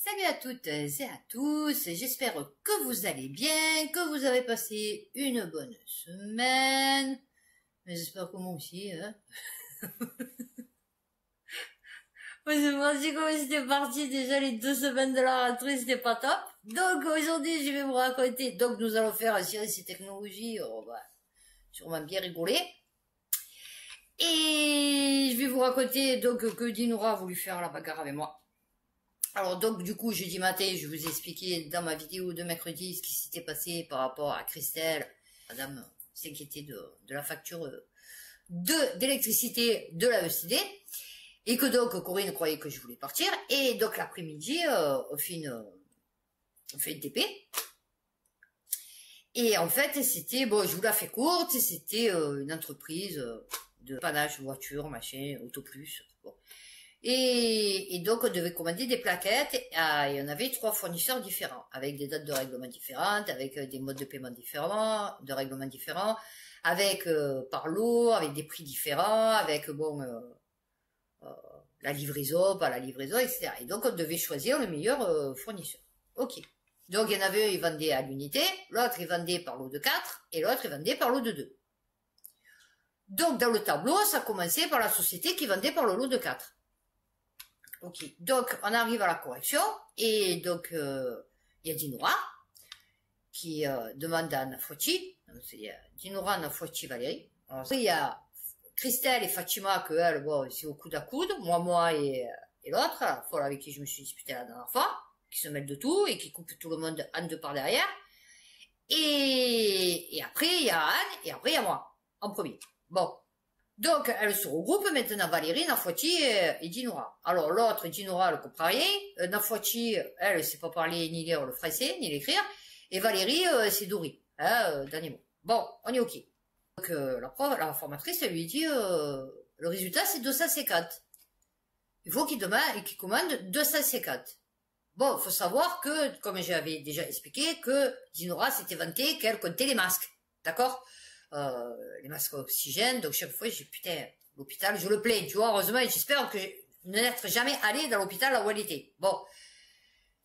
Salut à toutes et à tous, j'espère que vous allez bien, que vous avez passé une bonne semaine, mais j'espère que moi aussi, hein. Moi, je me dis comment c'était parti déjà les 2 semaines de la rentrée, c'était pas top. Donc aujourd'hui, je vais vous raconter, donc nous allons faire sciences et technologies, on va sûrement bien rigoler. Et je vais vous raconter donc que Dinoura a voulu faire la bagarre avec moi. Alors donc du coup jeudi matin je vous ai expliqué dans ma vidéo de mercredi ce qui s'était passé par rapport à Christelle. Madame s'inquiétait de la facture d'électricité de la ECD et que donc Corinne croyait que je voulais partir et donc l'après-midi on fait une TP et en fait c'était bon, je vous la fais courte, c'était une entreprise de pannage voiture machin auto plus bon. Et donc, on devait commander des plaquettes, et on avait 3 fournisseurs différents, avec des dates de règlement différentes, avec des modes de paiement différents, de règlement différents, avec par lot, avec des prix différents, avec bon la livraison, pas la livraison, etc. Et donc, on devait choisir le meilleur fournisseur. Ok. Donc, il y en avait un, il vendait à l'unité, l'autre, il vendait par lot de 4, et l'autre, il vendait par lot de 2. Donc, dans le tableau, ça commençait par la société qui vendait par le lot de 4. Ok, donc on arrive à la correction, et donc il y a Dinoura qui demande à Nafuachi, c'est Dinoura, Nafuachi, Valérie. Alors, il y a Christelle et Fatima, que elles, bon, c'est au coude à coude, moi et l'autre, la folle avec qui je me suis disputée la dernière fois, qui se mêle de tout et qui coupe tout le monde en deux par derrière. Et après il y a Anne, et après il y a moi, en premier. Bon. Donc, elle se regroupe maintenant, Valérie, Nafuachi et Dinoura. Alors, l'autre, Dinoura, elle comprend rien. Nafuachi, elle, ne sait pas parler ni lire le français, ni l'écrire. Et Valérie, c'est Dory, dernier mot. Bon, on est OK. Donc, la formatrice, elle lui dit, le résultat, c'est 250. Il faut qu'il commande 250. Bon, faut savoir que, comme j'avais déjà expliqué, que Dinoura s'était vanté qu'elle comptait les masques. D'accord? Les masques à oxygène, donc chaque fois j'ai putain, l'hôpital, je le plains, tu vois, heureusement, et j'espère que je n'être jamais allé dans l'hôpital là où elle était. Bon.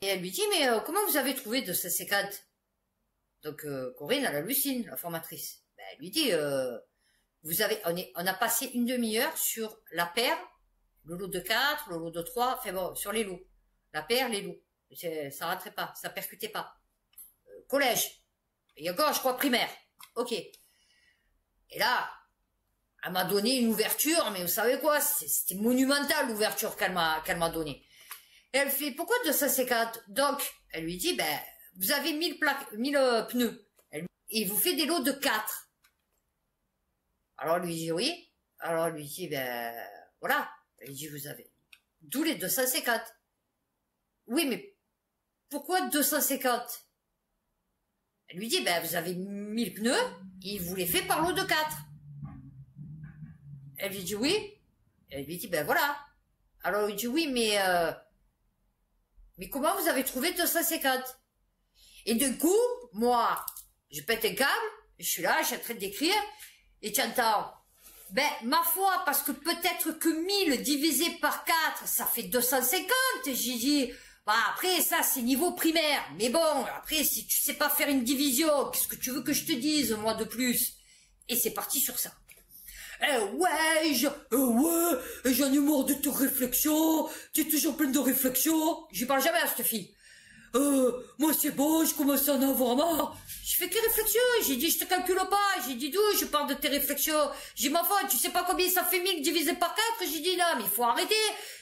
Et elle lui dit, mais comment vous avez trouvé 250? Donc Corinne, elle hallucine, la formatrice. Ben, elle lui dit, on a passé une demi-heure sur la paire, le lot de 4, le lot de 3, enfin bon, sur les lots. La paire, les lots. Ça rentrait pas, ça percutait pas. Collège. Et encore, je crois primaire. Ok. Et là, elle m'a donné une ouverture, mais vous savez quoi, c'était monumental l'ouverture qu'elle m'a donnée. Et elle fait, pourquoi 250? Donc, elle lui dit, ben, vous avez 1000 pneus. Et il vous fait des lots de 4. Alors, elle lui dit oui. Alors, elle lui dit, ben, voilà. Elle lui dit, vous avez, d'où les 250. Oui, mais pourquoi 250? Elle lui dit, ben, vous avez 1000 pneus, il vous les fait par lot de 4. Elle lui dit oui. Elle lui dit, ben voilà. Alors, il dit oui, mais comment vous avez trouvé 250? Et du coup, moi, je pète un câble, je suis là, je suis en train d'écrire, et tu entends, ben, ma foi, parce que peut-être que 1000 divisé par 4, ça fait 250. J'ai dit, bah, après, ça, c'est niveau primaire. Mais bon, après, si tu sais pas faire une division, qu'est-ce que tu veux que je te dise, moi, de plus? Et c'est parti sur ça. Ouais, j'en ai marre de tes réflexions, tu es toujours plein de réflexions. Je parle jamais à cette fille. Moi, c'est bon, je commence à en avoir marre. Je fais que réflexion, j'ai dit, je te calcule pas, j'ai dit, d'où je parle de tes réflexions. J'ai ma foi, tu sais pas combien ça fait 1000 divisé par 4, j'ai dit, non, mais il faut arrêter.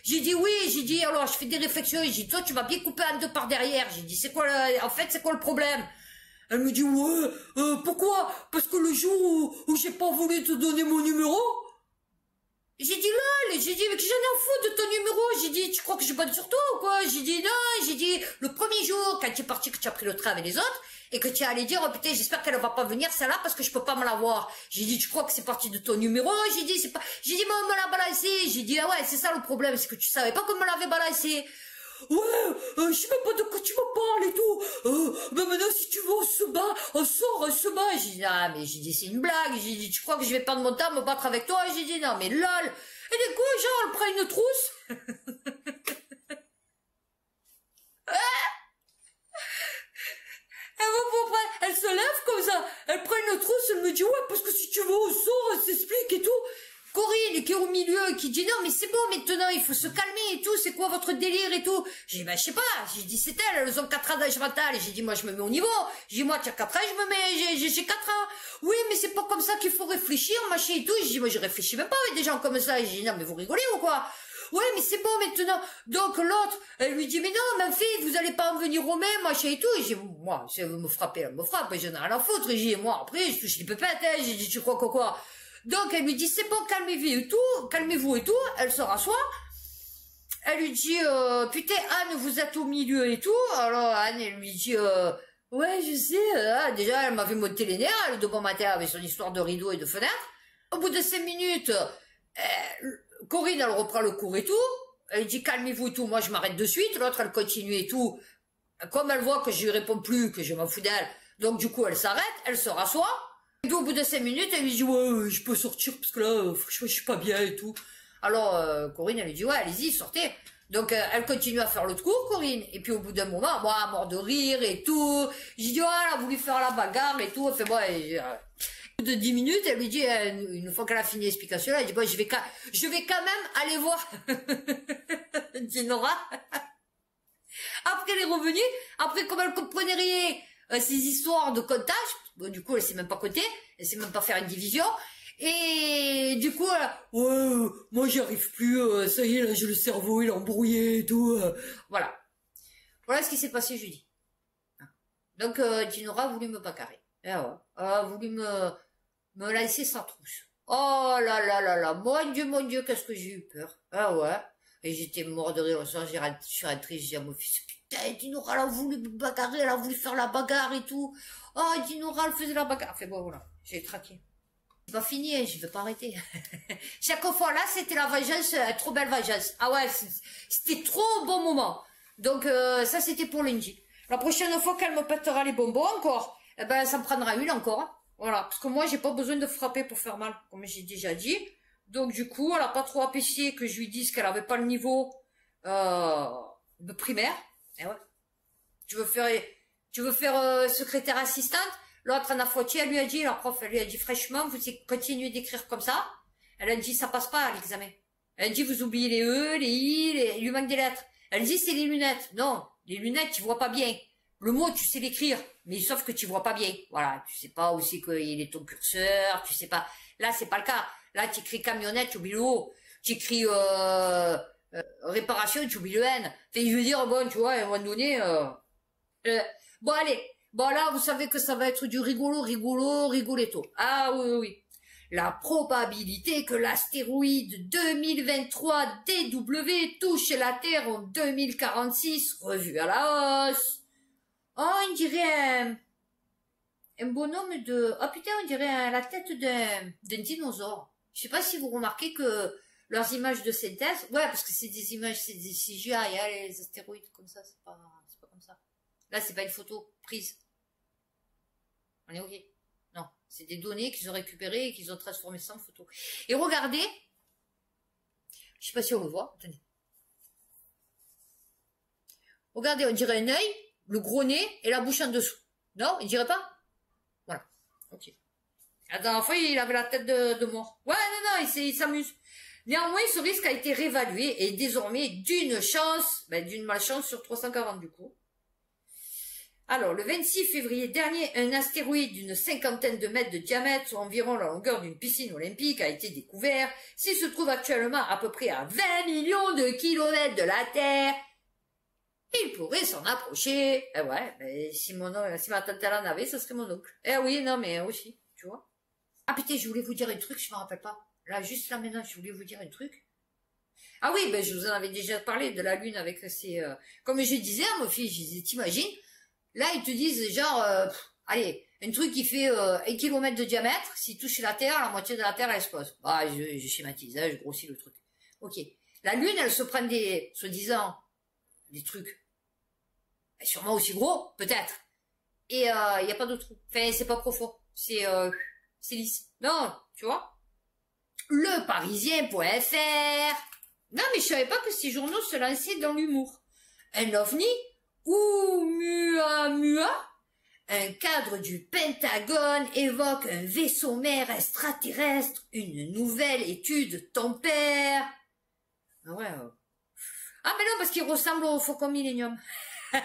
J'ai dit, oui, j'ai dit, alors, je fais des réflexions, j'ai dit, toi, tu m'as bien coupé en deux par derrière. J'ai dit, c'est quoi le problème? Elle me dit, ouais, pourquoi? Parce que le jour où j'ai pas voulu te donner mon numéro, j'ai dit, lol, j'ai dit, mais que j'en ai à foutre de ton numéro. J'ai dit, tu crois que je bonne sur toi ou quoi? J'ai dit, non, j'ai dit, le premier jour, quand tu es parti, que tu as pris le train avec les autres, et que tu es allé dire, oh putain, j'espère qu'elle va pas venir, celle-là, parce que je peux pas me la voir. J'ai dit, tu crois que c'est parti de ton numéro? J'ai dit, c'est pas, j'ai dit, mais on me l'a balancé. J'ai dit, ah ouais, c'est ça le problème, c'est que tu savais pas qu'on me l'avait balancé. Ouais, je sais même pas de quoi tu me parles et tout. Mais maintenant, si tu veux, on se bat. J'ai dit, ah, mais j'ai dit, c'est une blague. J'ai dit, tu crois que je vais perdre mon temps à me battre avec toi? J'ai dit, non, mais lol. Et du coup, genre, elle prend une trousse. est au milieu, qui dit non mais c'est bon maintenant, il faut se calmer et tout, c'est quoi votre délire et tout. J'ai dit ben je sais pas, j'ai dit c'est elles ont 4 ans d'âge mental, et j'ai dit moi je me mets au niveau, j'ai dit moi tu as 4 ans, je me mets, j'ai 4 ans. Oui mais c'est pas comme ça qu'il faut réfléchir, machin et tout. J'ai dit moi je réfléchis même pas avec des gens comme ça. J'ai dit non mais vous rigolez ou quoi? Ouais mais c'est bon maintenant. Donc l'autre, elle lui dit mais non mais en fait vous allez pas en venir aux mêmes, machin et tout. Et j'ai dit moi si elle veut me frapper, elle me frappe, j'en ai rien à foutre. Et j'ai dit moi après je touche les pépettes, hein. J'ai dit tu crois quoi? Donc elle lui dit c'est bon calmez-vous et tout, elle se rassoit. Elle lui dit putain Anne vous êtes au milieu et tout. Alors Anne elle lui dit ouais je sais, déjà elle m'avait monté les nerfs, elle de bon matin avec son histoire de rideau et de fenêtre. Au bout de 5 minutes, Corinne elle reprend le cours et tout, elle dit calmez-vous et tout, moi je m'arrête de suite, l'autre elle continue et tout. Comme elle voit que je lui réponds plus, que je m'en fous d'elle, donc du coup elle s'arrête, elle se rassoit. Et puis au bout de 5 minutes, elle lui dit ouais, je peux sortir parce que là, franchement, je suis pas bien et tout. Alors Corinne, elle lui dit ouais, allez-y, sortez. Donc elle continue à faire l'autre cours, Corinne. Et puis au bout d'un moment, moi, mort de rire et tout, j'ai dit ouais, elle a voulu faire la bagarre et tout. Enfin bon, au bout de 10 minutes, elle lui dit une fois qu'elle a fini l'explication, elle dit bon, je vais quand même aller voir Dinora. Après elle est revenue, après comme elle comprenait rien. Ces histoires de comptage, bon, du coup elle sait même pas compter, elle sait même pas faire une division, et du coup ouais, moi j'y arrive plus, ça y est là j'ai le cerveau il est embrouillé et tout, voilà ce qui s'est passé jeudi. Donc Dinora a voulu me bagarrer, a voulu me laisser sans trousse. Oh là là là là, mon Dieu, qu'est-ce que j'ai eu peur, et j'étais mort de rire le soir, je suis rentrée, j'ai dit à mon fils, putain, Dinora, elle a voulu me bagarrer, elle a voulu faire la bagarre et tout. Oh, Dinora, elle faisait la bagarre. Enfin bon, voilà, j'ai traqué. C'est pas fini, hein, je vais pas arrêter. Chaque fois là, c'était la vengeance, trop belle vengeance. Ah ouais, c'était trop bon moment. Donc ça, c'était pour lundi. La prochaine fois qu'elle me pètera les bonbons encore, eh ben, ça me prendra une encore. Hein. Voilà, parce que moi, j'ai pas besoin de frapper pour faire mal, comme j'ai déjà dit. Donc du coup, elle a pas trop apprécié que je lui dise qu'elle avait pas le niveau de primaire. Eh ouais. Tu veux faire secrétaire assistante? L'autre en a fautier, elle lui a dit, la prof, elle lui a dit fraîchement, vous continuez d'écrire comme ça. Elle a dit, ça passe pas à l'examen. Elle a dit, vous oubliez les E, les I, il lui manque des lettres. Elle dit, c'est les lunettes. Non, les lunettes, tu vois pas bien. Le mot, tu sais l'écrire, mais sauf que tu vois pas bien. Voilà, tu sais pas où c'est qu'il est ton curseur, tu sais pas. Là, c'est pas le cas. Là, tu écris camionnette, tu oublies le O. Tu écris réparation, tu oublies le N. Enfin, je veux dire, bon, tu vois, à un moment donné... bon, allez. Bon, là, vous savez que ça va être du rigoletto. Ah oui. La probabilité que l'astéroïde 2023 DW touche la Terre en 2046, revue à la hausse. Oh, on dirait un bonhomme de... Ah putain, on dirait la tête d'un dinosaure. Je sais pas si vous remarquez que leurs images de synthèse... Ouais, parce que c'est des images, c'est des CGI, hein, les astéroïdes comme ça, c'est pas comme ça. Là, c'est pas une photo prise. On est ok. Non, c'est des données qu'ils ont récupérées et qu'ils ont transformées ça en photo. Et regardez, je sais pas si on le voit, attendez. Regardez, on dirait un œil, le gros nez et la bouche en dessous. Non, il dirait pas? Voilà, ok. La dernière fois, il avait la tête de mort. Ouais, non, il s'amuse. Néanmoins, ce risque a été réévalué et désormais d'une malchance sur 340 du coup. Alors, le 26 février dernier, un astéroïde d'une 50aine de mètres de diamètre, soit environ la longueur d'une piscine olympique, a été découvert. S'il se trouve actuellement à peu près à 20 millions de kilomètres de la Terre, il pourrait s'en approcher. Eh ouais, mais si ma tante elle en avait, ça serait mon oncle. Eh oui, non, mais aussi, tu vois. Ah putain, je voulais vous dire un truc, je me rappelle pas. Là, juste là maintenant, je voulais vous dire un truc. Ah oui, ben je vous en avais déjà parlé de la Lune avec ses... Comme je disais à mon fils, je disais, t'imagines? Là, ils te disent genre, allez, un truc qui fait 1 kilomètre de diamètre, s'il touche la Terre, la moitié de la Terre, elle explose. Ah, je schématise, hein, je grossis le truc. Ok. La Lune, elle se prend des, soi-disant, des trucs sûrement aussi gros, peut-être. Et il n'y a pas de trou. Enfin, c'est pas profond. C'est lisse. Non, tu vois. Leparisien.fr. Non, mais je savais pas que ces journaux se lançaient dans l'humour. Un ovni Oumuamua Un cadre du Pentagone évoque un vaisseau mère extraterrestre. Une nouvelle étude tempère. Ah ouais. Ah mais non, parce qu'il ressemble au Faucon Millenium. Ouais,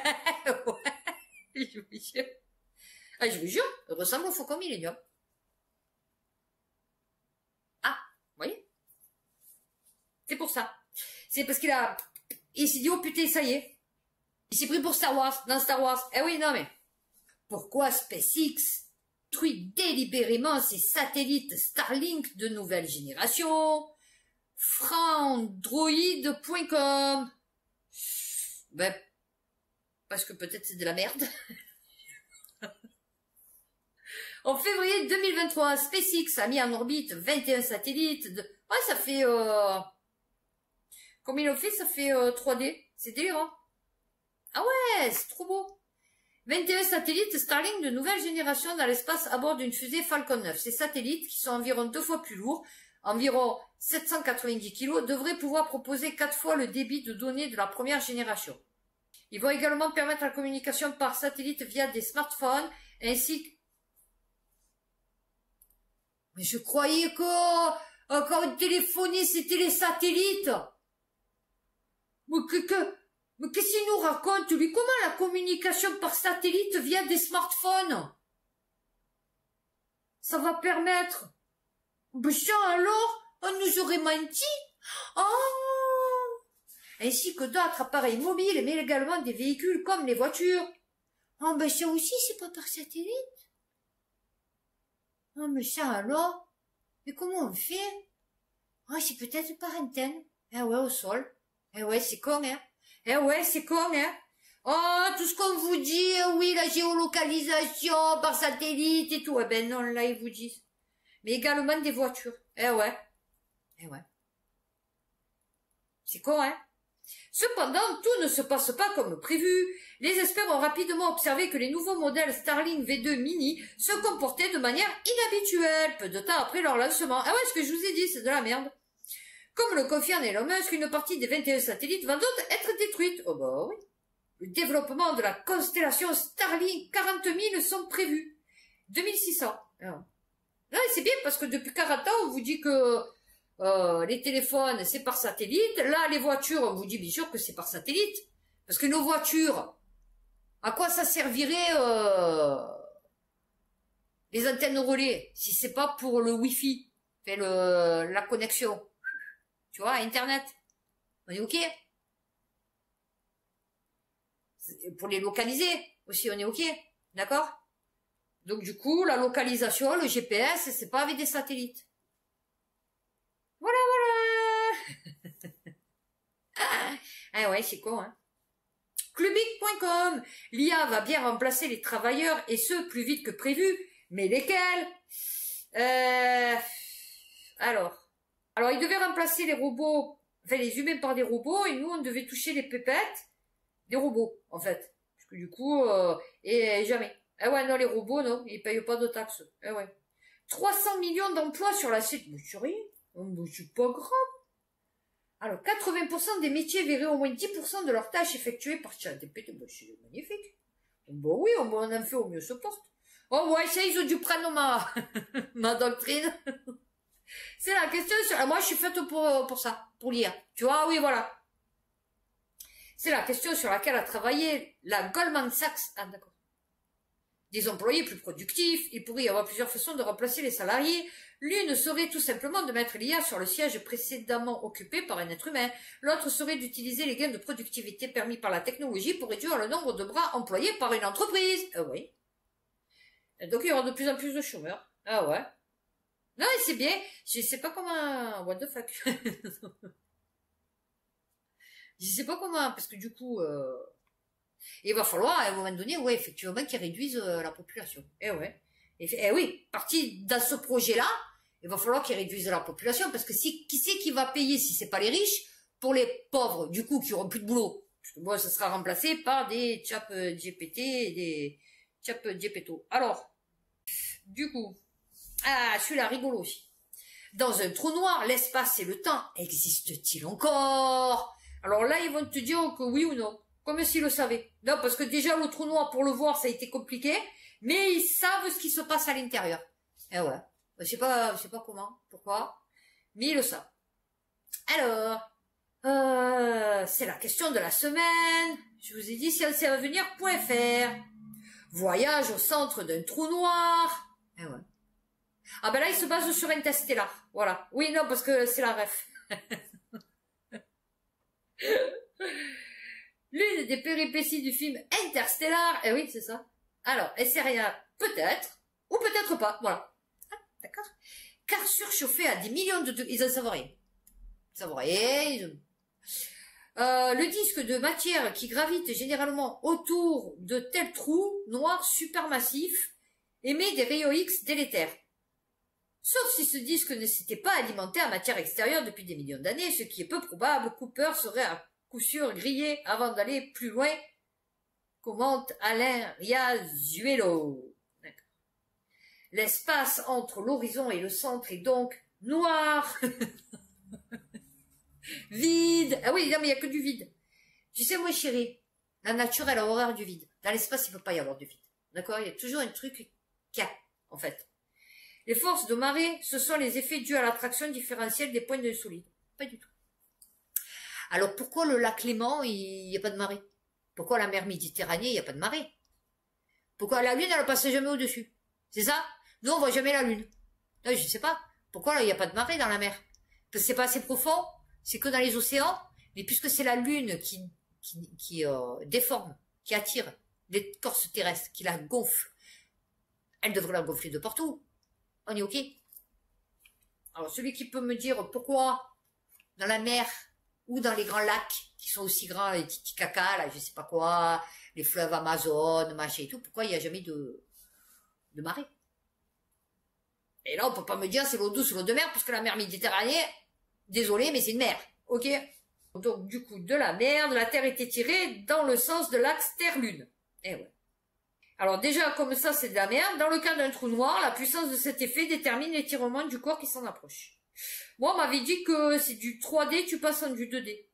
je vous jure. Ah, je vous jure, il ressemble au Faucon Millenium. Ah, vous voyez? C'est pour ça. C'est parce il s'est dit, oh putain, ça y est. Il s'est pris pour Star Wars, dans Star Wars. Eh oui, non mais... Pourquoi SpaceX détruit délibérément ses satellites Starlink de nouvelle génération? Frandroid.com. Ben, parce que peut-être c'est de la merde. En février 2023, SpaceX a mis en orbite 21 satellites. Ouais, ça fait... Comme ils l'ont fait, ça fait 3D. C'est délirant. Ah ouais, c'est trop beau. 21 satellites Starlink de nouvelle génération dans l'espace à bord d'une fusée Falcon 9. Ces satellites, qui sont environ 2 fois plus lourds, environ 790 kg, devraient pouvoir proposer 4 fois le débit de données de la première génération. Ils vont également permettre la communication par satellite via des smartphones, ainsi que... Mais je croyais que quand on téléphonait, c'était les satellites. Mais qu'est-ce qu'il nous raconte, lui? Comment la communication par satellite via des smartphones? Ça va permettre... Ben ça alors, on nous aurait menti. Oh, ainsi que d'autres appareils mobiles, mais également des véhicules comme les voitures. Oh ben ça aussi, c'est pas par satellite. Oh mais ça alors? Mais comment on fait? Oh, c'est peut-être par antenne. Eh ouais, au sol. Eh ouais, c'est con, hein. Eh ouais, c'est con, hein. Oh, tout ce qu'on vous dit, oui, la géolocalisation par satellite et tout. Eh ben non, là, ils vous disent. Mais également des voitures. Eh ouais. Eh ouais. C'est con, hein. Cependant, tout ne se passe pas comme prévu. Les experts ont rapidement observé que les nouveaux modèles Starlink V2 Mini se comportaient de manière inhabituelle, peu de temps après leur lancement. Ah ouais, ce que je vous ai dit, c'est de la merde. Comme le confirme Elon Musk, une partie des 21 satellites va donc être détruite. Oh bah oui. Le développement de la constellation Starlink, 40 000 sont prévus. 2600. Ah. Non, c'est bien parce que depuis 40 ans, on vous dit que les téléphones, c'est par satellite. Là, les voitures, on vous dit bien sûr que c'est par satellite. Parce que nos voitures, à quoi ça servirait les antennes relais si c'est pas pour le Wi-Fi, fait la connexion, tu vois, Internet. On est OK? Pour les localiser aussi, on est OK, d'accord? Donc du coup, la localisation, le GPS, c'est pas avec des satellites. Voilà, voilà. Ah ouais, c'est con, hein. Clubic.com. L'IA va bien remplacer les travailleurs, et ce, plus vite que prévu. Mais lesquels? Alors, il devait remplacer les robots, enfin les humains par des robots, et nous, on devait toucher les pépettes des robots, en fait. Parce que du coup, et jamais. Ah ouais, non, les robots, non, ils payent pas de taxes. Ah ouais. 300 millions d'emplois sur la suite. Mais c'est rien. C'est pas grave. Alors, 80% des métiers verraient au moins 10% de leurs tâches effectuées par ChatGPT. Bah, c'est magnifique. Bon, oui, on en fait au mieux ce poste. Oh, ouais, ça, ils ont dû prendre ma doctrine. C'est la question sur... Moi, je suis faite pour ça, pour lire. Tu vois, oui, voilà. C'est la question sur laquelle a travaillé la Goldman Sachs. Ah, d'accord. Des employés plus productifs, il pourrait y avoir plusieurs façons de remplacer les salariés. L'une serait tout simplement de mettre l'IA sur le siège précédemment occupé par un être humain. L'autre serait d'utiliser les gains de productivité permis par la technologie pour réduire le nombre de bras employés par une entreprise. Ah oui. Et donc il y aura de plus en plus de chômeurs. Ah ouais. Non, c'est bien. Je sais pas comment... What the fuck. Je sais pas comment, parce que du coup... il va falloir, à un moment donné, ouais, effectivement, qu'ils réduisent la population. Eh ouais. Et oui, parti dans ce projet-là, il va falloir qu'ils réduisent la population, parce que qui c'est qui va payer si c'est pas les riches, pour les pauvres, du coup, qui auront plus de boulot? Parce que bon, ça sera remplacé par des chap GPT, des chap GPTO. Alors, du coup, celui-là, rigolo aussi. Dans un trou noir, l'espace et le temps existent-ils encore? Alors là, ils vont te dire que oui ou non. Comme s'ils le savaient. Non, parce que déjà, le trou noir, pour le voir, ça a été compliqué. Mais ils savent ce qui se passe à l'intérieur. Eh ouais. Je sais pas comment, pourquoi, mais ils le savent. Alors, c'est la question de la semaine. Je vous ai dit scienceetavenir.fr. Voyage au centre d'un trou noir. Eh ouais. Ah ben là, il se base sur Interstellar. Voilà. Oui, non, parce que c'est la ref. L'une des péripéties du film Interstellar. Eh oui, c'est ça. Alors, et c'est rien, peut-être, ou peut-être pas. Voilà. Ah, d'accord. Car surchauffé à des millions de degrés, ils en savent rien. Ils savent rien. Le disque de matière qui gravite généralement autour de tels trous noirs supermassifs émet des rayons X délétères. Sauf si ce disque ne s'était pas alimenté à matière extérieure depuis des millions d'années, ce qui est peu probable, Cooper serait à coup sûr grillé avant d'aller plus loin, commente Alain Riazuelo. L'espace entre l'horizon et le centre est donc noir. Vide. Ah oui, non, mais il n'y a que du vide. Tu sais, moi, chérie, la nature, elle a horreur du vide. Dans l'espace, il ne peut pas y avoir de vide. D'accord? Il y a toujours un truc qu'il y a, en fait. Les forces de marée, ce sont les effets dus à l'attraction différentielle des points de solide. Pas du tout. Alors, pourquoi le lac Léman, il n'y a pas de marée? Pourquoi la mer Méditerranée, il n'y a pas de marée? Pourquoi la Lune, elle ne passe jamais au-dessus? C'est ça? Nous, on voit jamais la Lune. Là, je sais pas. Pourquoi là, il n'y a pas de marée dans la mer? Parce que c'est pas assez profond? C'est que dans les océans? Mais puisque c'est la Lune qui déforme, qui attire l'écorce terrestre, qui la gonfle, elle devrait la gonfler de partout. On est OK? Alors, celui qui peut me dire pourquoi dans la mer ou dans les grands lacs, qui sont aussi grands, les Titicaca, là, je sais pas quoi, les fleuves Amazon, machin et tout, pourquoi il n'y a jamais de marée? Et là, on peut pas me dire c'est l'eau douce ou l'eau de mer, parce que la mer Méditerranée, désolé, mais c'est une mer. OK? Donc, du coup, de la mer, de la Terre est étirée dans le sens de l'axe Terre-Lune. Eh ouais. Alors déjà, comme ça, c'est de la merde. Dans le cas d'un trou noir, la puissance de cet effet détermine l'étirement du corps qui s'en approche. Moi, on m'avait dit que c'est du 3D, tu passes en du 2D.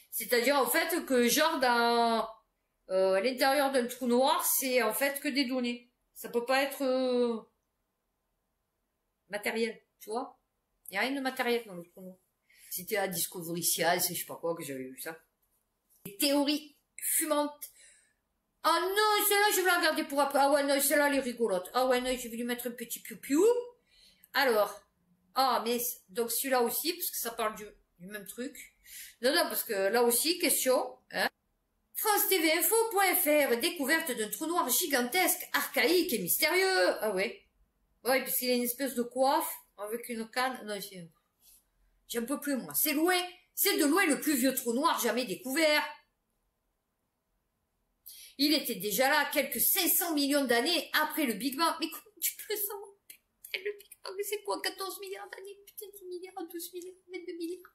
C'est-à-dire, en fait, que genre, dans l'intérieur d'un trou noir, c'est en fait que des données. Ça peut pas être matériel, tu vois. Il n'y a rien de matériel dans le trou noir. C'était à Discovery Science, je sais pas quoi, que j'avais vu ça. Les théories fumantes. Ah non, celle-là, je vais la regarder pour après. Ah ouais, non, celle-là, elle est rigolote. Ah ouais, non, je vais lui mettre un petit piou-piou. Alors, ah, mais, donc celui-là aussi, parce que ça parle du même truc. Non, non, parce que là aussi, question, hein. France-TV-info.fr, découverte d'un trou noir gigantesque, archaïque et mystérieux. Ah ouais. Ouais, parce qu'il a une espèce de coiffe, avec une canne. Non, j'en peux plus, moi. C'est de loin le plus vieux trou noir jamais découvert. Il était déjà là quelques 500 millions d'années après le Big Bang. Mais comment tu peux savoir? Putain, le Big Bang, c'est quoi? 14 milliards d'années? Putain, 10 milliards, 12 milliards, 22 milliards.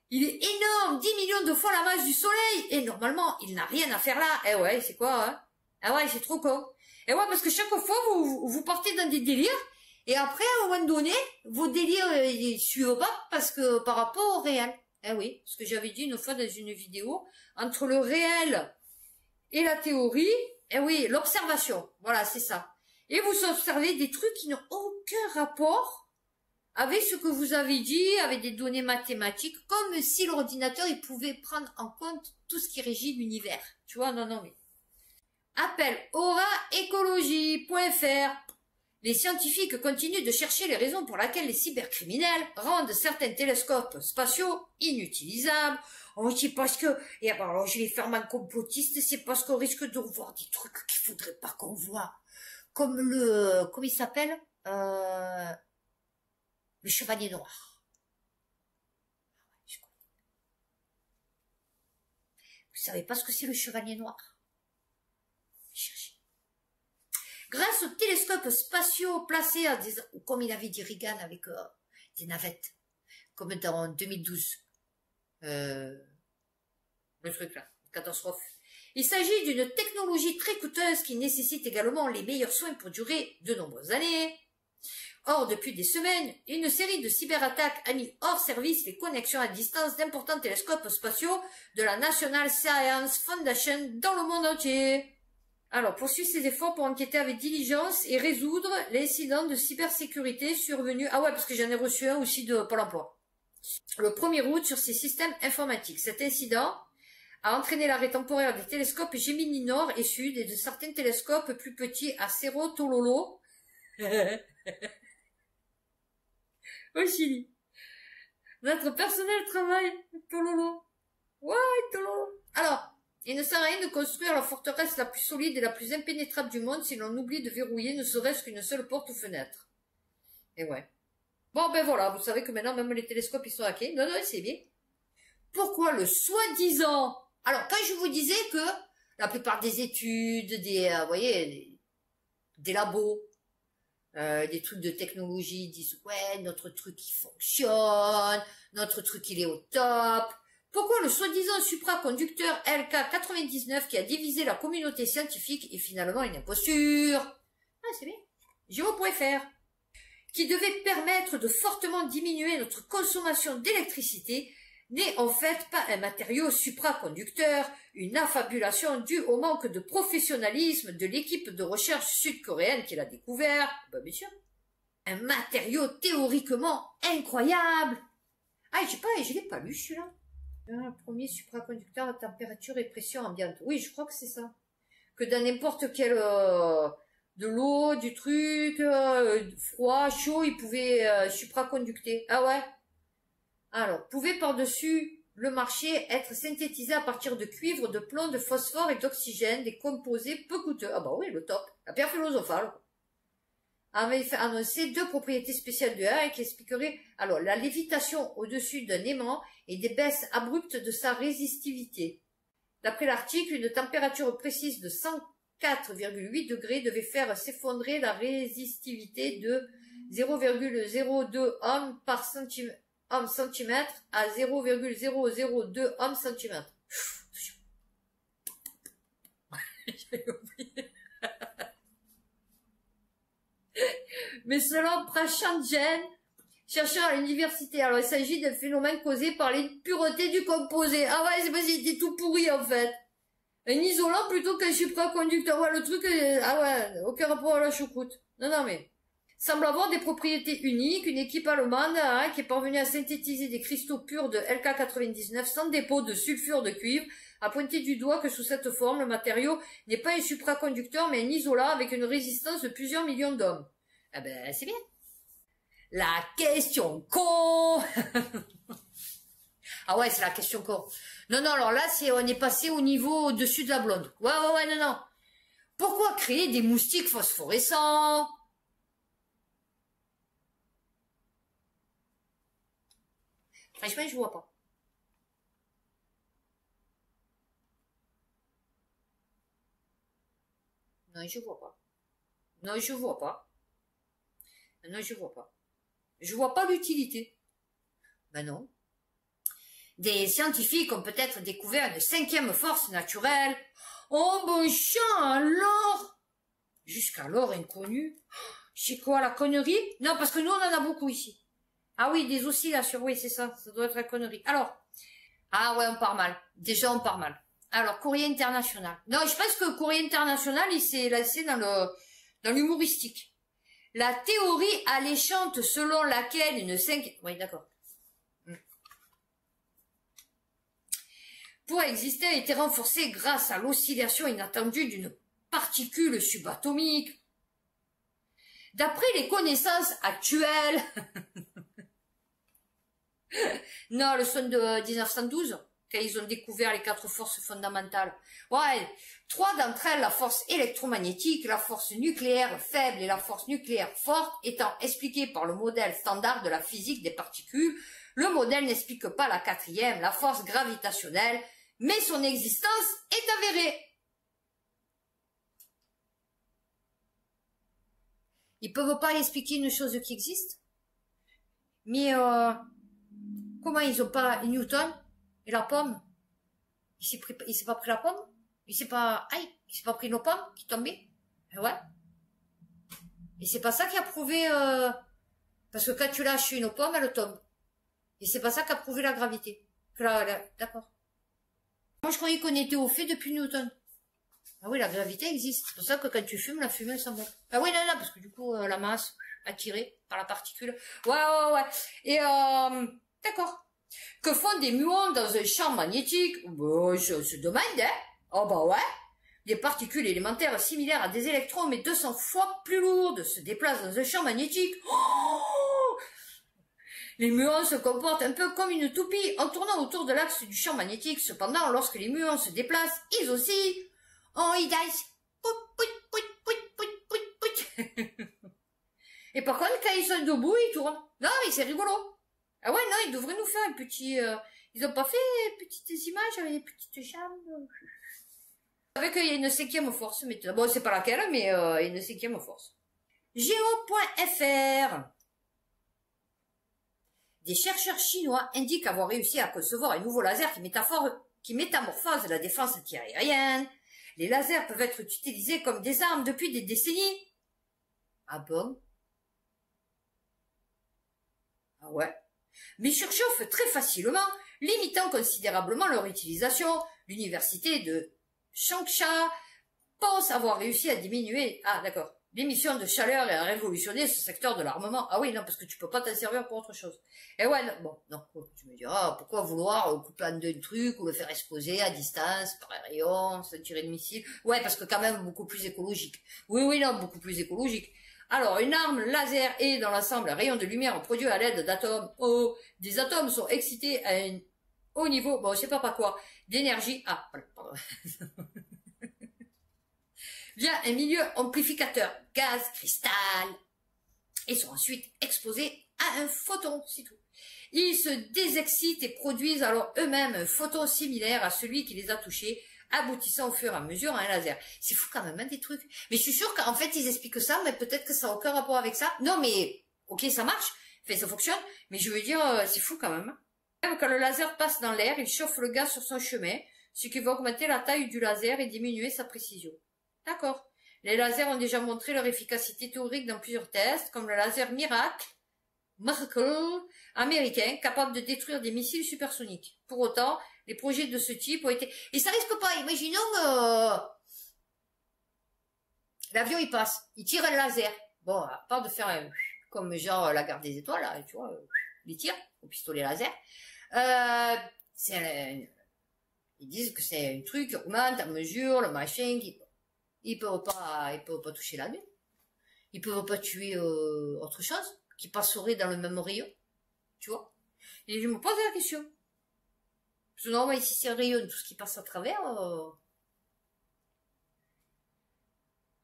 Il est énorme, 10 millions de fois la masse du soleil. Et normalement, il n'a rien à faire là. Eh ouais, c'est quoi, hein? Ah ouais, c'est trop con. Eh ouais, parce que chaque fois, vous partez dans des délires. Et après, à un moment donné, vos délires, ils suivent pas parce que par rapport au réel. Eh oui, ce que j'avais dit une fois dans une vidéo, entre le réel et la théorie, eh oui, l'observation, voilà, c'est ça. Et vous observez des trucs qui n'ont aucun rapport avec ce que vous avez dit, avec des données mathématiques, comme si l'ordinateur, il pouvait prendre en compte tout ce qui régit l'univers. Tu vois, non, non, mais... Appel auraécologie.fr. Les scientifiques continuent de chercher les raisons pour lesquelles les cybercriminels rendent certains télescopes spatiaux inutilisables. Oh, c'est parce que, et alors je vais faire ma complotiste, c'est parce qu'on risque de voir des trucs qu'il faudrait pas qu'on voit. Comme comment il s'appelle? Le Chevalier Noir. Vous savez pas ce que c'est le Chevalier Noir? Cherchez. Grâce aux télescopes spatiaux placés à des, comme il avait dit Reagan avec des navettes, comme dans 2012. Le truc là, catastrophe. Il s'agit d'une technologie très coûteuse qui nécessite également les meilleurs soins pour durer de nombreuses années. Or, depuis des semaines, une série de cyberattaques a mis hors service les connexions à distance d'importants télescopes spatiaux de la National Science Foundation dans le monde entier. Alors, poursuit ses efforts pour enquêter avec diligence et résoudre l'incident de cybersécurité survenu. Ah ouais, parce que j'en ai reçu un aussi de Pôle emploi. Le 1er août sur ses systèmes informatiques. Cet incident a entraîné l'arrêt temporaire des télescopes Gemini Nord et Sud et de certains télescopes plus petits à Cerro Tololo au Chili. Notre personnel travaille Tololo. Ouais, Tololo. Alors, il ne sert à rien de construire la forteresse la plus solide et la plus impénétrable du monde si l'on oublie de verrouiller ne serait-ce qu'une seule porte ou fenêtre. Et ouais. Bon, ben voilà, vous savez que maintenant, même les télescopes, ils sont hackés. Non, non, c'est bien. Pourquoi le soi-disant... Alors, quand je vous disais que la plupart des études, vous voyez, des labos, des trucs de technologie disent, ouais, notre truc, il fonctionne, notre truc, il est au top. Pourquoi le soi-disant supraconducteur LK99 qui a divisé la communauté scientifique est finalement une imposture? Ah, c'est bien. Géo.fr. Qui devait permettre de fortement diminuer notre consommation d'électricité, n'est en fait pas un matériau supraconducteur, une affabulation due au manque de professionnalisme de l'équipe de recherche sud-coréenne qui l'a découvert. Ben bien sûr. Un matériau théoriquement incroyable. Ah, je l'ai pas lu celui-là. Un premier supraconducteur à température et pression ambiante. Oui, je crois que c'est ça. Que dans n'importe quel... de l'eau, du truc, froid, chaud, il pouvait supraconducter. Ah ouais. Alors, pouvait par-dessus le marché être synthétisé à partir de cuivre, de plomb, de phosphore et d'oxygène, des composés peu coûteux. Ah bah oui, le top. La pierre philosophale. Avait fait annoncer 2 propriétés spéciales du air qui expliqueraient alors la lévitation au-dessus d'un aimant et des baisses abruptes de sa résistivité. D'après l'article, une température précise de 104,8 degrés devait faire s'effondrer la résistivité de 0,02 ohms par centimètre à 0,002 ohms centimètre. J'avais oublié. Mais selon Prashant Jain, chercheur à l'université, alors il s'agit d'un phénomène causé par l'impureté du composé. Ah ouais, c'est parce qu'il était tout pourri en fait. Un isolant plutôt qu'un supraconducteur. Ouais, le truc, ah ouais, aucun rapport à la choucroute. Non, mais... semble avoir des propriétés uniques, une équipe allemande qui est parvenue à synthétiser des cristaux purs de LK99 sans dépôt de sulfure de cuivre, a pointé du doigt que sous cette forme, le matériau n'est pas un supraconducteur mais un isolat avec une résistance de plusieurs millions d'ohms. Ah ben, c'est bien. La question con. Ah ouais, c'est la question con. Non, alors là, on est passé au niveau au-dessus de la blonde. Ouais, non. Pourquoi créer des moustiques phosphorescents? Franchement, je vois pas. Non, je vois pas. Non, je vois pas. Je vois pas l'utilité. Ben non. Des scientifiques ont peut-être découvert une 5e force naturelle. Oh, bon champ, alors? Jusqu'alors inconnue. C'est quoi, la connerie? Non, parce que nous, on en a beaucoup ici. Ah oui, des oscillations, oui, c'est ça. Ça doit être la connerie. Alors, ah ouais, on part mal. Déjà, on part mal. Alors, Courrier International. Non, je pense que Courrier International, il s'est lancé dans l'humoristique. La théorie alléchante selon laquelle une 5... Oui, d'accord. Pour exister, a été renforcée grâce à l'oscillation inattendue d'une particule subatomique. D'après les connaissances actuelles... Non, le son de 1912, quand ils ont découvert les 4 forces fondamentales. Ouais, 3 d'entre elles, la force électromagnétique, la force nucléaire faible et la force nucléaire forte, étant expliquées par le modèle standard de la physique des particules, le modèle n'explique pas la 4e, la force gravitationnelle, mais son existence est avérée. Ils peuvent pas expliquer une chose qui existe, mais comment ils ont pas Newton et la pomme? Il s'est pas pris la pomme? Il s'est pas pris nos pommes qui tombaient? Ouais. Et c'est pas ça qui a prouvé, parce que quand tu lâches une pomme, elle tombe. Et c'est pas ça qui a prouvé la gravité. D'accord. Moi, je croyais qu'on était au fait depuis Newton. Ah oui, la gravité existe. C'est pour ça que quand tu fumes, la fumée, elle s'envole. Ah oui, non, non, parce que du coup, la masse attirée par la particule. Ouais, ouais, ouais. Et, d'accord. Que font des muons dans un champ magnétique? Bah, je se demande, hein. Oh bah ouais. Des particules élémentaires similaires à des électrons, mais 200 fois plus lourdes, se déplacent dans un champ magnétique. Oh, les muons se comportent un peu comme une toupie en tournant autour de l'axe du champ magnétique. Cependant, lorsque les muons se déplacent, ils aussi, oh, ils dansent. Pout, pout, pout, pout, pout, pout, pout. Et par contre, quand ils sont debout, ils tournent. Non, mais c'est rigolo. Ah ouais, non, ils devraient nous faire un petit... ils ont pas fait petites images avec des petites jambes. Avec qu'il y a une cinquième force, mais bon, c'est pas laquelle, mais il y a une cinquième force. Géo.fr. Des chercheurs chinois indiquent avoir réussi à concevoir un nouveau laser qui métamorphose la défense antiaérienne. Les lasers peuvent être utilisés comme des armes depuis des décennies. Ah bon? Ah ouais? Mais surchauffent très facilement, limitant considérablement leur utilisation. L'université de Changsha pense avoir réussi à diminuer, l'émission de chaleur et à révolutionner ce secteur de l'armement. Ah oui, non, parce que tu peux pas t'en servir pour autre chose. Et ouais, non, bon, non, tu me diras, pourquoi vouloir couper en deux le truc ou le faire exploser à distance, par un rayon, se tirer de missiles? Ouais, parce que quand même beaucoup plus écologique. Oui, oui, non, beaucoup plus écologique. Alors, une arme laser est dans l'ensemble un rayon de lumière produit à l'aide d'atomes. Oh, des atomes sont excités à un haut niveau, bon, je sais pas quoi, d'énergie. Ah, pardon. Via un milieu amplificateur, gaz, cristal, et sont ensuite exposés à un photon, c'est tout. Ils se désexcitent et produisent alors eux-mêmes un photon similaire à celui qui les a touchés, aboutissant au fur et à mesure à un laser. C'est fou quand même, hein, des trucs. Mais je suis sûre qu'en fait, ils expliquent ça, mais peut-être que ça n'a aucun rapport avec ça. Non, mais, ok, ça marche, enfin, ça fonctionne, mais je veux dire, c'est fou quand même. Même quand le laser passe dans l'air, il chauffe le gaz sur son chemin, ce qui va augmenter la taille du laser et diminuer sa précision. D'accord. Les lasers ont déjà montré leur efficacité théorique dans plusieurs tests, comme le laser Miracle américain, capable de détruire des missiles supersoniques. Pour autant, les projets de ce type ont été... Et ça risque pas, imaginons l'avion il passe, il tire un laser. Bon, à part de faire un... comme genre la garde des étoiles, là, tu vois, il tire au pistolet laser. Ils disent que c'est un truc qui augmente à mesure, le machin, ils peuvent pas toucher la lune. Ils peuvent pas tuer autre chose qui passerait dans le même rayon, tu vois. Et je me pose la question. Parce que normalement, ici, c'est un rayon, tout ce qui passe à travers...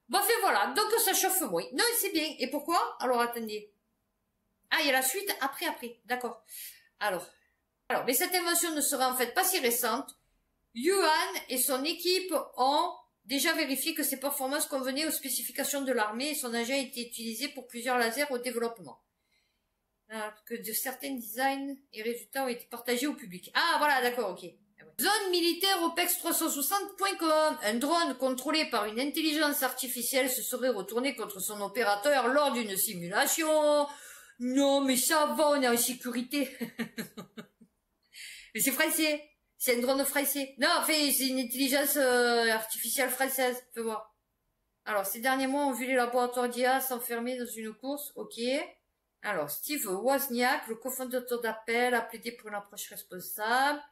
Bon, fait voilà, donc ça chauffe moins. Non, c'est bien. Et pourquoi? Alors, attendez. Ah, il y a la suite après, d'accord. Alors, mais cette invention ne sera en fait pas si récente. Yuan et son équipe ont déjà vérifié que ses performances convenaient aux spécifications de l'armée et son engin a été utilisé pour plusieurs lasers au développement. Que de certains designs et résultats ont été partagés au public. Ah, voilà, d'accord, ok. Zone militaire OPEX360.com. Un drone contrôlé par une intelligence artificielle se serait retourné contre son opérateur lors d'une simulation. Non, mais ça va, on est en sécurité. Mais c'est français. C'est un drone français. Non, en fait, c'est une intelligence artificielle française. Fais voir. Alors, ces derniers mois ont vu les laboratoires d'IA s'enfermer dans une course. Ok. Alors, Steve Wozniak, le cofondateur d'Apple, a plaidé pour une approche responsable.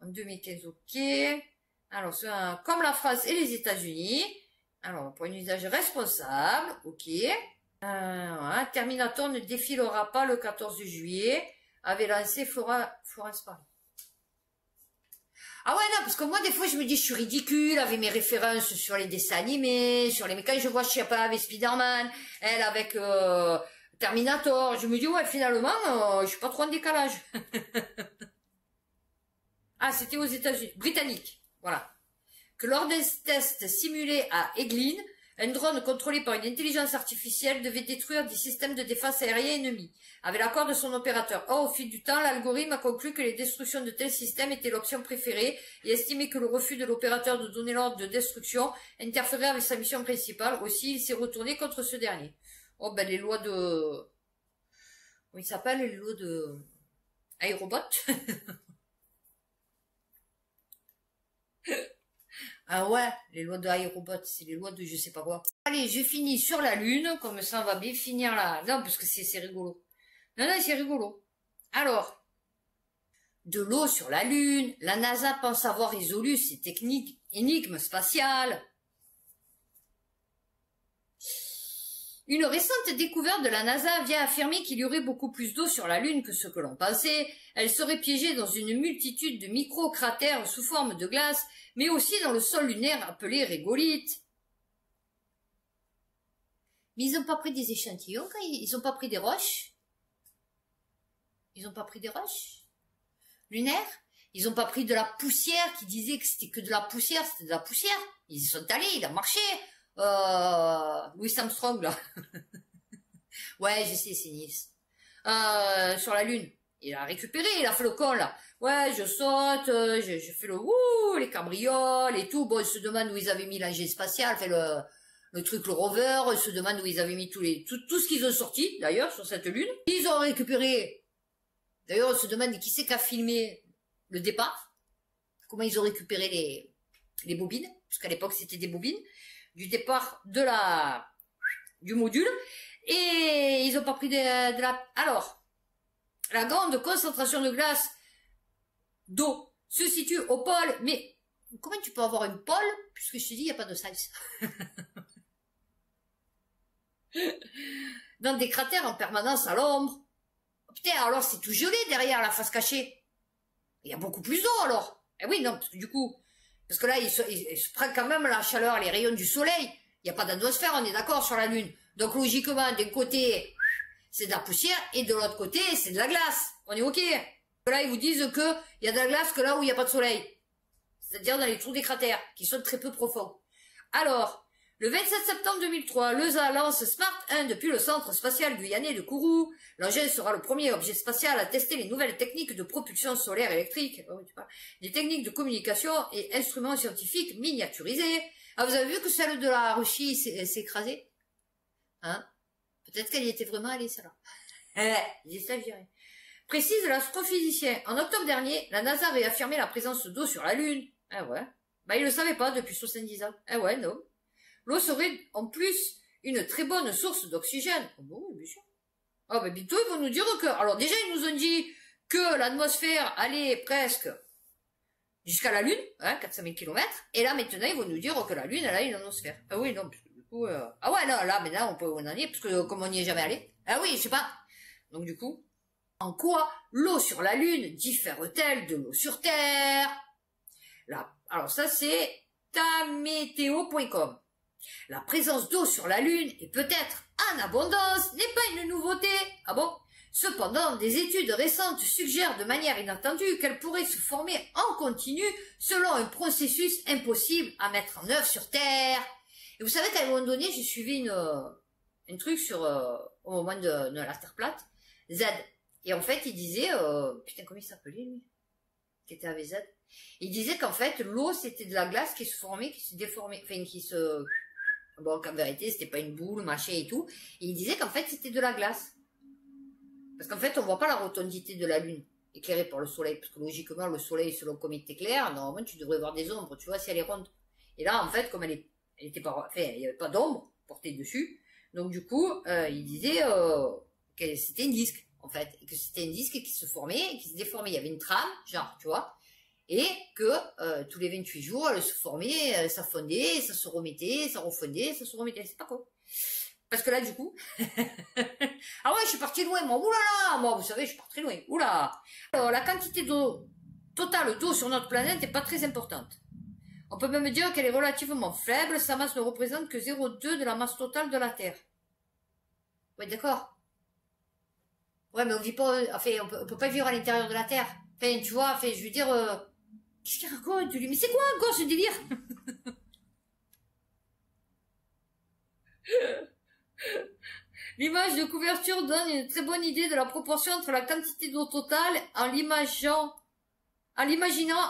En 2015, ok. Alors, comme la France et les États-Unis. Alors, pour un usage responsable. Ok. Terminator ne défilera pas le 14 juillet. Avait lancé Florence Parly. Ah ouais, non, parce que moi, des fois, je me dis, je suis ridicule avec mes références sur les dessins animés, mais quand je vois, je sais pas, avec Spider-Man, elle avec Terminator, je me dis, ouais, finalement, je suis pas trop en décalage. Ah, c'était aux États-Unis, britannique, voilà. Que lors d'un test simulé à Eglin, un drone contrôlé par une intelligence artificielle devait détruire des systèmes de défense aériens ennemis, avec l'accord de son opérateur. Or, au fil du temps, l'algorithme a conclu que les destructions de tels systèmes étaient l'option préférée et estimé que le refus de l'opérateur de donner l'ordre de destruction interférait avec sa mission principale. Aussi, il s'est retourné contre ce dernier. Oh, ben, les lois de... Comment il s'appelle, les lois de... iRobot. Ah ouais, les lois de iRobot, c'est les lois de je sais pas quoi. Allez, je finis sur la Lune, comme ça on va bien finir là. Non, parce que c'est rigolo. Non, non, c'est rigolo. Alors, de l'eau sur la Lune, la NASA pense avoir résolu ces techniques énigmes spatiales. Une récente découverte de la NASA vient affirmer qu'il y aurait beaucoup plus d'eau sur la Lune que ce que l'on pensait. Elle serait piégée dans une multitude de micro-cratères sous forme de glace, mais aussi dans le sol lunaire appelé régolithe. Mais ils n'ont pas pris des échantillons quand ils n'ont pas pris des roches? Ils n'ont pas pris des roches lunaires? Ils n'ont pas pris de la poussière qui disait que c'était que de la poussière, c'était de la poussière. Ils y sont allés, il a marché. Louis Armstrong, là. Ouais, je sais, c'est Nice. Sur la Lune. Il a récupéré, il a fait le con, là. Ouais, je saute, je fais le wouh, les cabrioles et tout. Bon, ils se demandent où ils avaient mis l'engin spatial, fait le truc, le rover. Ils se demandent où ils avaient mis tout ce qu'ils ont sorti, d'ailleurs, sur cette Lune. Ils ont récupéré. D'ailleurs, on se demande qui c'est qui a filmé le départ. Comment ils ont récupéré les bobines. Parce qu'à l'époque, c'était des bobines. Du départ du module, et ils ont pas pris de la... Alors, la grande concentration de glace d'eau se situe au pôle, mais comment tu peux avoir une pôle, puisque je te dis, il n'y a pas de size. Dans des cratères en permanence à l'ombre. Putain, alors c'est tout gelé derrière la face cachée. Il y a beaucoup plus d'eau alors. Eh oui, non, parce que du coup... Parce que là, il se prend quand même la chaleur, les rayons du soleil. Il n'y a pas d'atmosphère, on est d'accord, sur la Lune. Donc logiquement, d'un côté, c'est de la poussière, et de l'autre côté, c'est de la glace. On est OK. Là, ils vous disent qu'il y a de la glace que là où il n'y a pas de soleil. C'est-à-dire dans les trous des cratères, qui sont très peu profonds. Alors, le 27 septembre 2003, l'ESA lance Smart 1 depuis le centre spatial guyanais de Kourou. L'engin sera le premier objet spatial à tester les nouvelles techniques de propulsion solaire électrique, des techniques de communication et instruments scientifiques miniaturisés. Ah, vous avez vu que celle de la Russie s'est écrasée? Hein? Peut-être qu'elle y était vraiment allée, celle-là. J'ai ça, j'irai. Précise l'astrophysicien. En octobre dernier, la NASA a réaffirmé la présence d'eau sur la Lune. Ah ouais. Bah, il le savait pas depuis 70 ans. Ah ouais, non. L'eau serait, en plus, une très bonne source d'oxygène. Oh bon, bien sûr. Ah ben bientôt, ils vont nous dire que... Alors déjà, ils nous ont dit que l'atmosphère allait presque jusqu'à la Lune, hein, 400 000 km. Et là, maintenant, ils vont nous dire que la Lune, elle a une atmosphère. Ah oui, non, parce que du coup... Ah ouais, non, là, maintenant, on peut en aller, parce que comme on n'y est jamais allé. Ah oui, je sais pas. Donc du coup, en quoi l'eau sur la Lune diffère-t-elle de l'eau sur Terre? Là, alors ça, c'est tamétéo.com. La présence d'eau sur la Lune, et peut-être en abondance, n'est pas une nouveauté. Ah bon? Cependant, des études récentes suggèrent de manière inattendue qu'elle pourrait se former en continu selon un processus impossible à mettre en œuvre sur Terre. Et vous savez qu'à un moment donné, j'ai suivi un truc sur au moment de la Terre plate, Z. Et en fait, il disait, putain, comment il s'appelait lui? Qui était avec Z. Il disait qu'en fait, l'eau, c'était de la glace qui se formait, qui se déformait, enfin, qui se... Bon, qu'en vérité, c'était pas une boule, machin et tout. Et il disait qu'en fait, c'était de la glace. Parce qu'en fait, on voit pas la rotondité de la Lune, éclairée par le soleil. Parce que logiquement, le soleil, selon comme il t'éclaire, normalement, tu devrais voir des ombres, tu vois, si elle est ronde. Et là, en fait, comme elle était pas, enfin, il y avait pas d'ombre portée dessus. Donc, du coup, il disait, que c'était un disque, en fait. Et que c'était un disque qui se formait, qui se déformait. Il y avait une trame, genre, tu vois. Et que tous les 28 jours, elle se formait, ça fondait, ça se remettait, ça refondait, ça se remettait. C'est pas con. Parce que là, du coup... ah ouais, je suis parti loin, moi. Oulala, moi, vous savez, je suis parti loin. Oula. Alors, la quantité d'eau totale d'eau sur notre planète n'est pas très importante. On peut même dire qu'elle est relativement faible. Sa masse ne représente que 0,2 de la masse totale de la Terre. Ouais, d'accord. Ouais, mais on vit pas... Enfin, on peut pas vivre à l'intérieur de la Terre. Enfin, tu vois, enfin, je veux dire... Qu'est-ce qu'il raconte, lui? Mais c'est quoi encore ce délire? L'image de couverture donne une très bonne idée de la proportion entre la quantité d'eau totale en l'imaginant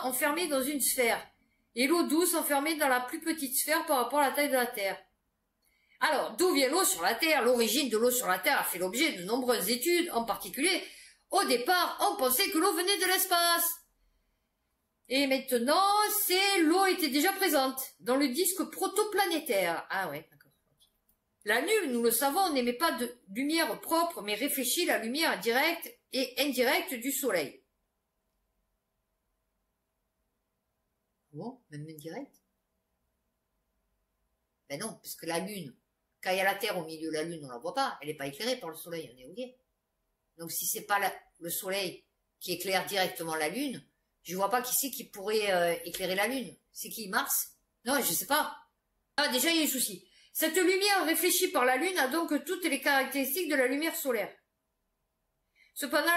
enfermée dans une sphère et l'eau douce enfermée dans la plus petite sphère par rapport à la taille de la Terre. Alors, d'où vient l'eau sur la Terre? L'origine de l'eau sur la Terre a fait l'objet de nombreuses études, en particulier, au départ, on pensait que l'eau venait de l'espace. Et maintenant, c'est l'eau était déjà présente dans le disque protoplanétaire. Ah ouais, d'accord. La Lune, nous le savons, n'émet pas de lumière propre, mais réfléchit la lumière directe et indirecte du Soleil. Bon, même indirecte? Ben non, parce que la Lune, quand il y a la Terre au milieu de la Lune, on la voit pas. Elle n'est pas éclairée par le Soleil, on est ok. Donc si c'est pas le Soleil qui éclaire directement la Lune, je vois pas qui c'est qui pourrait éclairer la Lune. C'est qui, Mars? Non, je sais pas. Ah, déjà, il y a un souci. Cette lumière réfléchie par la Lune a donc toutes les caractéristiques de la lumière solaire. Cependant,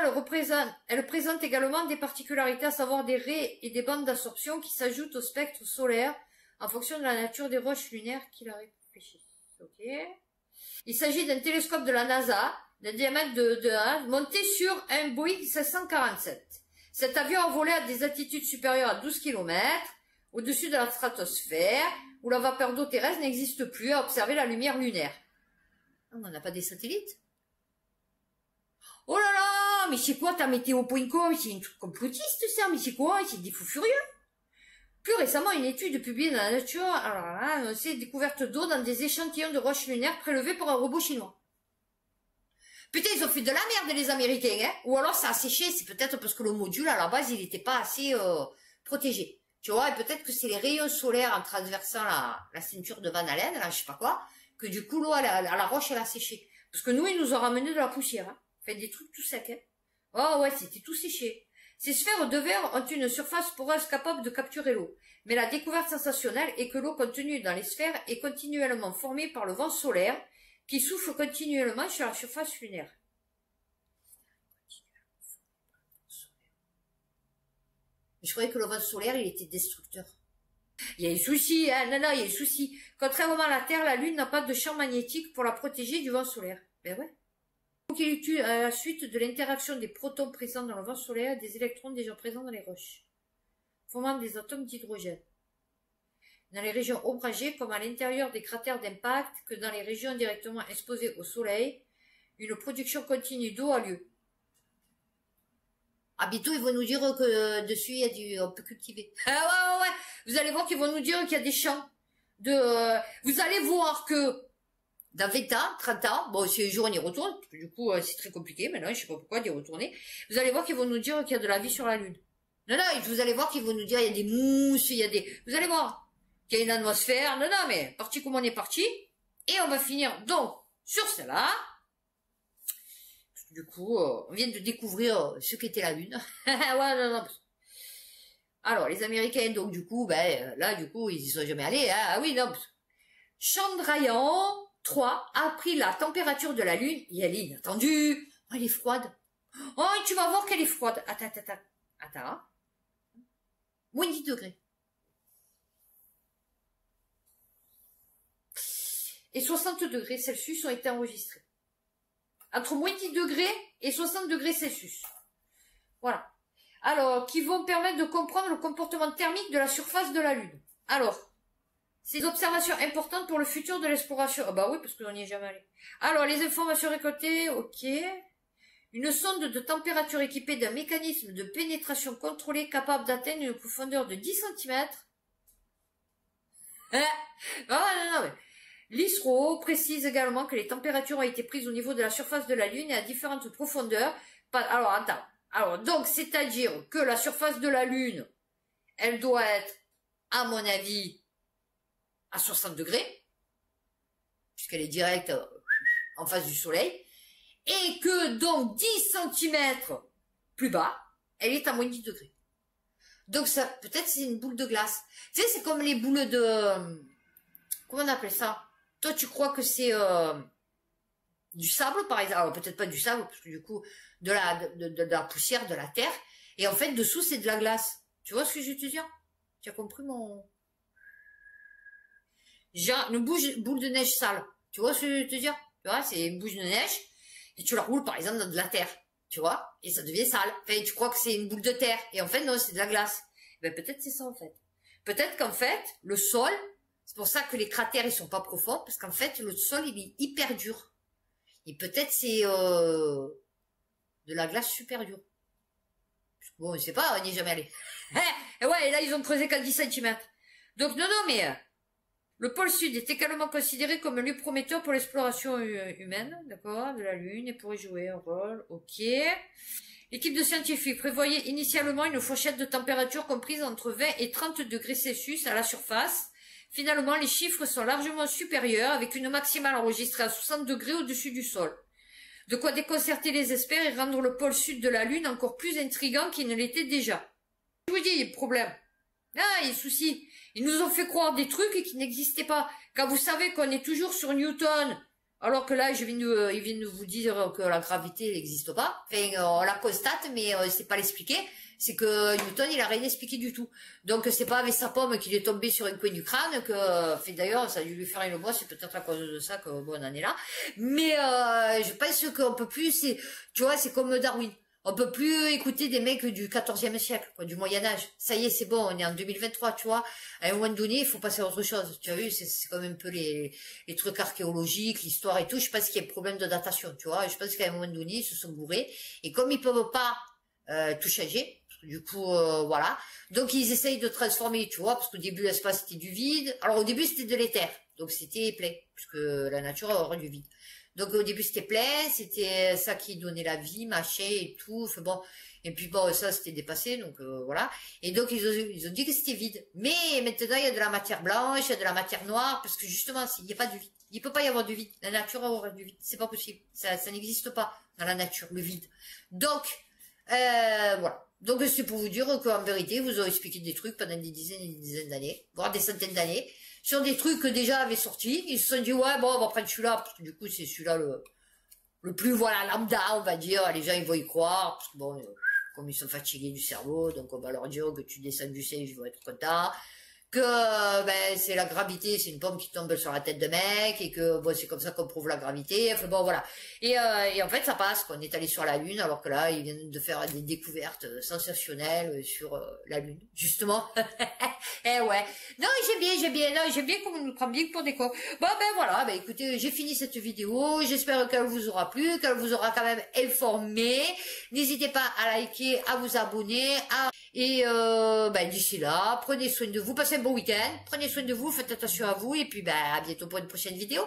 elle présente également des particularités, à savoir des raies et des bandes d'absorption qui s'ajoutent au spectre solaire en fonction de la nature des roches lunaires qui la réfléchissent. Ok. Il s'agit d'un télescope de la NASA, d'un diamètre de 1, monté sur un Boeing 747. Cet avion a volé à des altitudes supérieures à 12 km, au-dessus de la stratosphère, où la vapeur d'eau terrestre n'existe plus, à observer la lumière lunaire. On n'en a pas des satellites? Oh là là, mais c'est quoi ta météo.com? C'est une truc complotiste ça, mais c'est quoi? C'est des fous furieux. Plus récemment, une étude publiée dans la Nature a annoncé découverte d'eau dans des échantillons de roches lunaires prélevés par un robot chinois. Putain, ils ont fait de la merde les Américains, hein? Ou alors ça a séché, c'est peut-être parce que le module à la base il n'était pas assez protégé. Tu vois, et peut-être que c'est les rayons solaires en traversant la ceinture de Van Allen, là, je sais pas quoi, que du coup l'eau à la roche elle a séché. Parce que nous, ils nous ont ramené de la poussière, hein? Fait des trucs tout secs, hein? Oh ouais, c'était tout séché. Ces sphères de verre ont une surface poreuse capable de capturer l'eau. Mais la découverte sensationnelle est que l'eau contenue dans les sphères est continuellement formée par le vent solaire qui souffle continuellement sur la surface lunaire. Je croyais que le vent solaire, il était destructeur. Il y a un souci, hein? Non, il y a un souci. Contrairement à la Terre, la Lune n'a pas de champ magnétique pour la protéger du vent solaire. Ben ouais. Donc il étudie à la suite de l'interaction des protons présents dans le vent solaire et des électrons déjà présents dans les roches, formant des atomes d'hydrogène. Dans les régions ombragées, comme à l'intérieur des cratères d'impact, que dans les régions directement exposées au soleil, une production continue d'eau a lieu. Ah, bientôt, ils vont nous dire que dessus, on peut cultiver. Ah ouais. Vous allez voir qu'ils vont nous dire qu'il y a des champs vous allez voir que dans 20 ans, 30 ans, bon, si un jour on y retourne, parce que du coup, c'est très compliqué maintenant, je sais pas pourquoi d'y retourner, vous allez voir qu'ils vont nous dire qu'il y a de la vie sur la Lune. Non, vous allez voir qu'ils vont nous dire il y a des mousses, vous allez voir qu'il y a une atmosphère. Non, mais parti comme on est parti. Et on va finir donc sur celle-là. Du coup, on vient de découvrir ce qu'était la Lune. Ouais, non. Alors, les Américains, donc, du coup, là, du coup, ils y sont jamais allés, hein. Ah oui, non. Chandrayaan 3 a pris la température de la Lune, et elle est inattendue. Oh, elle est froide. Oh, tu vas voir qu'elle est froide. Attends. Moins 10 degrés. Et 60 degrés Celsius ont été enregistrés. Entre moins 10 degrés et 60 degrés Celsius. Voilà. Alors, qui vont permettre de comprendre le comportement thermique de la surface de la Lune. Alors, ces observations importantes pour le futur de l'exploration. Ah bah oui, parce qu'on n'y est jamais allé. Alors, les informations récoltées, ok. Une sonde de température équipée d'un mécanisme de pénétration contrôlé capable d'atteindre une profondeur de 10 cm. Non. L'ISRO précise également que les températures ont été prises au niveau de la surface de la Lune et à différentes profondeurs. Alors, attends. Alors, donc, c'est-à-dire que la surface de la Lune, elle doit être, à mon avis, à 60 degrés, puisqu'elle est directe en face du Soleil, et que, donc, 10 cm plus bas, elle est à moins 10 degrés. Donc, ça, peut-être c'est une boule de glace. Tu sais, c'est comme les boules de... Comment on appelle ça? Toi, tu crois que c'est du sable, par exemple. Alors, peut-être pas du sable, parce que du coup, de la poussière, de la terre. Et en fait, dessous, c'est de la glace. Tu vois ce que je veux te dire? Tu as compris mon... Genre, une boule de neige sale. Tu vois ce que je veux te dire? Tu vois, c'est une boule de neige. Et tu la roules, par exemple, dans de la terre. Tu vois? Et ça devient sale. Enfin, tu crois que c'est une boule de terre. Et en fait, non, c'est de la glace. Ben, peut-être c'est ça, en fait. Peut-être qu'en fait, le sol... C'est pour ça que les cratères, ils sont pas profonds, parce qu'en fait, le sol, il est hyper dur. Et peut-être c'est de la glace super dure. Parce que Bon, on sait pas, on n'y est jamais allé. Et ouais, et là, ils ont creusé qu'à 10 cm. Donc, non, mais le pôle sud est également considéré comme un lieu prometteur pour l'exploration humaine, d'accord, de la Lune, et pourrait jouer un rôle, ok. L'équipe de scientifiques prévoyait initialement une fourchette de température comprise entre 20 et 30 degrés Celsius à la surface. Finalement, les chiffres sont largement supérieurs, avec une maximale enregistrée à 60 degrés au-dessus du sol. De quoi déconcerter les experts et rendre le pôle sud de la Lune encore plus intriguant qu'il ne l'était déjà. Je vous dis, il y a problème. Ah, il y a souci. Ils nous ont fait croire des trucs qui n'existaient pas. Quand vous savez qu'on est toujours sur Newton, alors que là, ils viennent de vous dire que la gravité n'existe pas. Enfin, on la constate, mais c'est pas l'expliquer. C'est que Newton, il a rien expliqué du tout. Donc, c'est pas avec sa pomme qu'il est tombé sur un coin du crâne que, fait d'ailleurs, ça a dû lui faire une bosse, c'est peut-être à cause de ça que, bon, on en est là. Mais, je pense qu'on peut plus, tu vois, c'est comme Darwin. On peut plus écouter des mecs du 14e siècle, quoi, du Moyen-Âge. Ça y est, c'est bon, on est en 2023, tu vois. À un moment donné, il faut passer à autre chose. Tu as vu, c'est quand même un peu les trucs archéologiques, l'histoire et tout. Je pense qu'il y a un problème de datation, tu vois. Je pense qu'à un moment donné, ils se sont bourrés. Et comme ils peuvent pas, tout changer, du coup, voilà. Donc, ils essayent de transformer, tu vois, parce qu'au début, l'espace, c'était du vide. Alors, au début, c'était de l'éther. Donc, c'était plein, puisque la nature aurait du vide. Donc au début c'était plein, c'était ça qui donnait la vie, machin et tout. Enfin, bon, et puis bon ça c'était dépassé, donc voilà. Et donc ils ont dit que c'était vide. Mais maintenant il y a de la matière blanche, il y a de la matière noire, parce que justement il n'y a pas de vide. Il peut pas y avoir de vide. La nature aurait du vide, c'est pas possible. Ça n'existe pas dans la nature le vide. Donc voilà. Donc c'est pour vous dire qu'en vérité vous aurez expliqué des trucs pendant des dizaines et des dizaines d'années, voire des centaines d'années, sur des trucs que déjà avaient sorti. Ils se sont dit, ouais, bon, on va prendre celui-là, parce que du coup, c'est celui-là le plus, voilà, lambda, on va dire. Les gens, ils vont y croire, parce que bon, comme ils sont fatigués du cerveau, donc on va leur dire que tu descends du ciel, ils vont être contents. Que, ben, c'est la gravité, c'est une pomme qui tombe sur la tête de mec, et que, bon, c'est comme ça qu'on prouve la gravité. Enfin, bon, voilà. Et en fait, ça passe, qu'on est allé sur la Lune, alors que là, ils viennent de faire des découvertes sensationnelles sur la Lune, justement. Eh ouais. Non, j'aime bien qu'on nous prend bien pour des cons. Bon, ben voilà, ben écoutez, j'ai fini cette vidéo, j'espère qu'elle vous aura plu, qu'elle vous aura quand même informé. N'hésitez pas à liker, à vous abonner, et ben d'ici là, prenez soin de vous, passez un bon week-end, prenez soin de vous, faites attention à vous, et puis ben à bientôt pour une prochaine vidéo.